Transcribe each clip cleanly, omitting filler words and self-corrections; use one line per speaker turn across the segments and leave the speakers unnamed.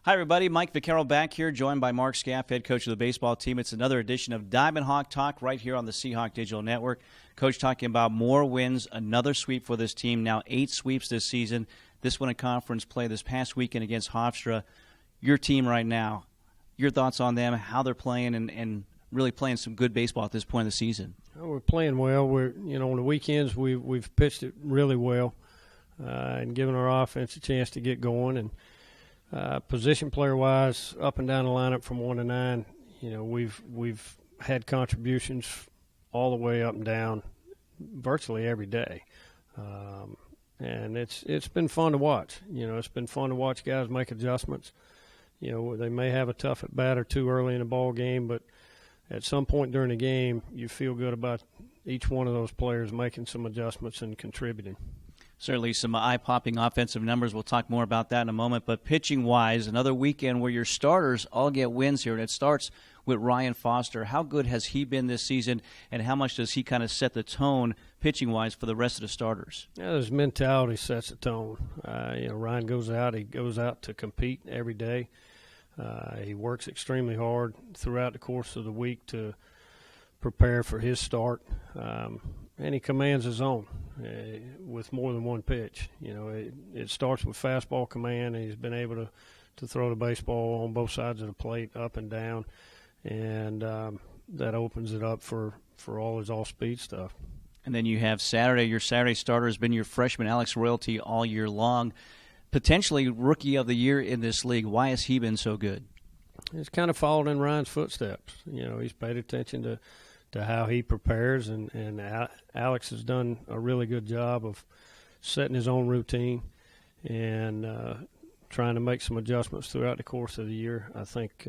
Hi, everybody. Mike Vaccaro back here, joined by Mark Scaff, head coach of the baseball team. It's another edition of Diamond Hawk Talk right here on the Seahawk Digital Network. Coach talking about more wins, another sweep for this team, now 8 sweeps this season. This one in conference play this past weekend against Hofstra. Your team right now, your thoughts on them, how they're playing, and really playing some good baseball at this point of the season.
We're playing well. On the weekends we've pitched it really well and given our offense a chance to get going. And position player wise, up and down the lineup from 1 to 9, we've had contributions all the way up and down virtually every day. And it's been fun to watch. It's been fun to watch guys make adjustments. They may have a tough at bat or two early in the ball game, but at some point during the game, you feel good about each one of those players making some adjustments and contributing.
Certainly some eye-popping offensive numbers. We'll talk more about that in a moment. But pitching-wise, another weekend where your starters all get wins here, and it starts with Ryan Foster. How good has he been this season, and how much does he kind of set the tone pitching-wise for the rest of the starters?
Yeah, his mentality sets the tone. Ryan goes out to compete every day. He works extremely hard throughout the course of the week to prepare for his start, and he commands his own with more than one pitch. It starts with fastball command, and he's been able to throw the baseball on both sides of the plate, up and down, and that opens it up for all his all-speed stuff. And
then you have Saturday. Your Saturday starter has been your freshman, Alex Royalty, all year long. Potentially Rookie of the Year in this league. Why has he been so good?
He's kind of followed in Ryan's footsteps. He's paid attention to how he prepares, and Alex has done a really good job of setting his own routine and trying to make some adjustments throughout the course of the year. I think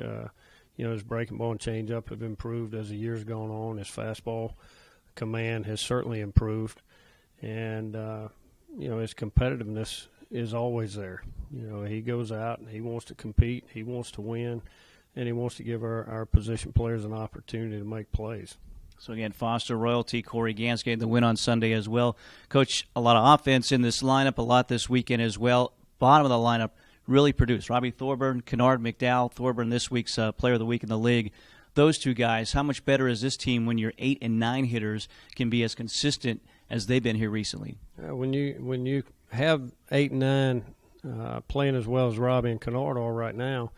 his breaking ball and changeup have improved as the year's gone on. His fastball command has certainly improved, and his competitiveness is always there. He goes out and he wants to compete, he wants to win, and he wants to give our position players an opportunity to make plays.
So, again, Foster, Royalty, Corey Gans getting the win on Sunday as well. Coach, a lot of offense in this lineup, a lot this weekend as well. Bottom of the lineup really produced. Robbie Thorburn, Kennard McDowell, Thorburn this week's Player of the Week in the league. Those two guys, how much better is this team when your 8 and 9 hitters can be as consistent as they've been here recently?
When you have 8 and 9 playing as well as Robbie and Kennard are right now,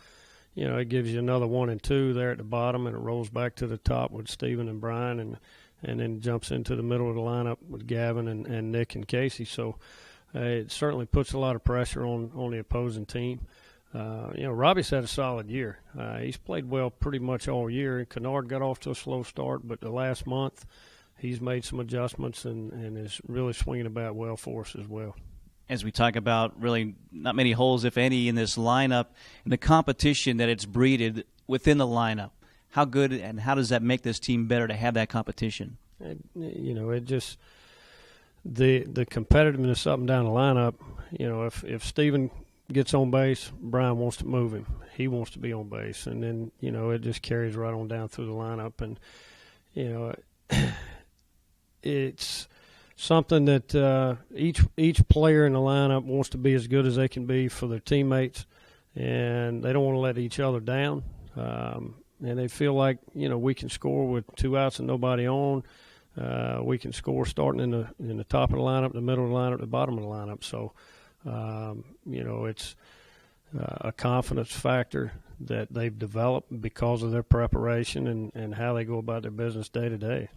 it gives you another 1 and 2 there at the bottom, and it rolls back to the top with Steven and Brian, and then jumps into the middle of the lineup with Gavin and Nick and Casey. So it certainly puts a lot of pressure on the opposing team. Robbie's had a solid year. He's played well pretty much all year. Kennard got off to a slow start, but the last month he's made some adjustments and is really swinging about well for us as well.
As we talk about really not many holes, if any, in this lineup, and the competition that it's breeded within the lineup, how good and how does that make this team better to have that competition?
It just the competitiveness up and down the lineup. If Steven gets on base, Brian wants to move him. He wants to be on base, and then it just carries right on down through the lineup, and it's something that each player in the lineup wants to be as good as they can be for their teammates, and they don't want to let each other down. And they feel like we can score with 2 outs and nobody on. We can score starting in the top of the lineup, the middle of the lineup, the bottom of the lineup. So it's a confidence factor that they've developed because of their preparation and how they go about their business day to day.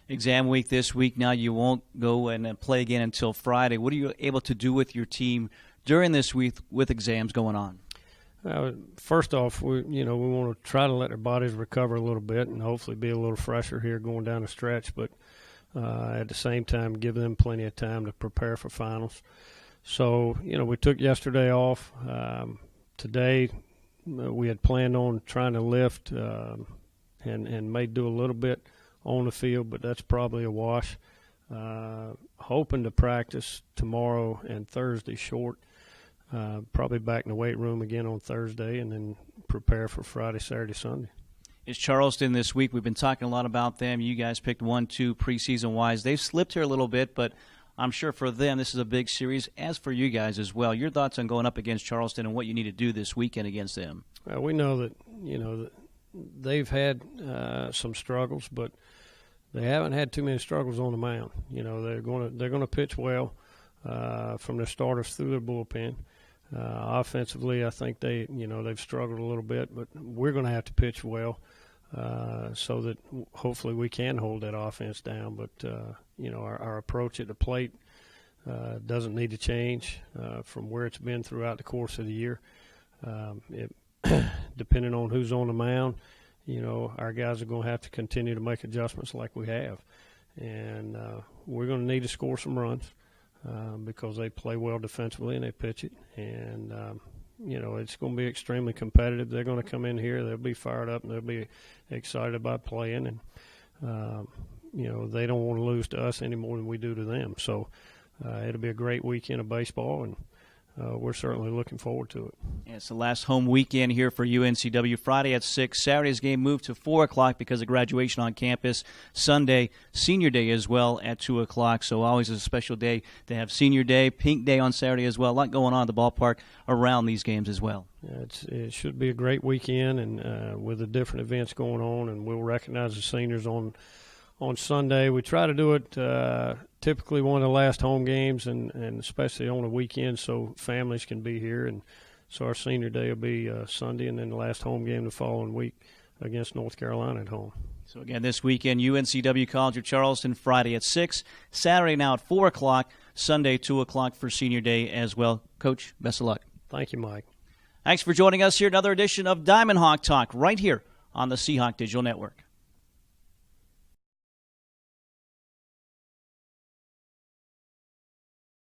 Exam week this week. Now you won't go and play again until Friday. What are you able to do with your team during this week with exams going on?
First off, we want to try to let their bodies recover a little bit and hopefully be a little fresher here going down the stretch, but at the same time give them plenty of time to prepare for finals. So, we took yesterday off. Today we had planned on trying to lift and may do a little bit on the field, but that's probably a wash. Hoping to practice tomorrow and Thursday short. Probably back in the weight room again on Thursday, and then prepare for Friday, Saturday, Sunday.
It's Charleston this week. We've been talking a lot about them. You guys picked 1-2 preseason-wise. They've slipped here a little bit, but I'm sure for them this is a big series, as for you guys as well. Your thoughts on going up against Charleston and what you need to do this weekend against them?
We know that they've had some struggles, but they haven't had too many struggles on the mound. They're going to pitch well from their starters through their bullpen. Offensively, I think they've struggled a little bit, but we're going to have to pitch well so that hopefully we can hold that offense down. But our approach at the plate doesn't need to change from where it's been throughout the course of the year. Depending on who's on the mound, our guys are going to have to continue to make adjustments like we have, and we're going to need to score some runs. Because they play well defensively and they pitch it. And, it's going to be extremely competitive. They're going to come in here, they'll be fired up, and they'll be excited about playing. And, they don't want to lose to us any more than we do to them. So it'll be a great weekend of baseball, and we're certainly looking forward to it.
Yeah, it's the last home weekend here for UNCW. Friday at 6. Saturday's game moved to 4 o'clock because of graduation on campus. Sunday, senior day as well at 2 o'clock. So always a special day to have senior day, pink day on Saturday as well. A lot going on at the ballpark around these games as well.
It should be a great weekend, and with the different events going on, and we'll recognize the seniors on Sunday. We try to do it typically one of the last home games, and especially on the weekend so families can be here. And so our senior day will be Sunday, and then the last home game the following week against North Carolina at home.
So again, this weekend, UNCW College of Charleston, Friday at 6, Saturday now at 4 o'clock, Sunday 2 o'clock for senior day as well. Coach, best of luck.
Thank you, Mike.
Thanks for joining us here. Another edition of Diamond Hawk Talk right here on the Seahawk Digital Network.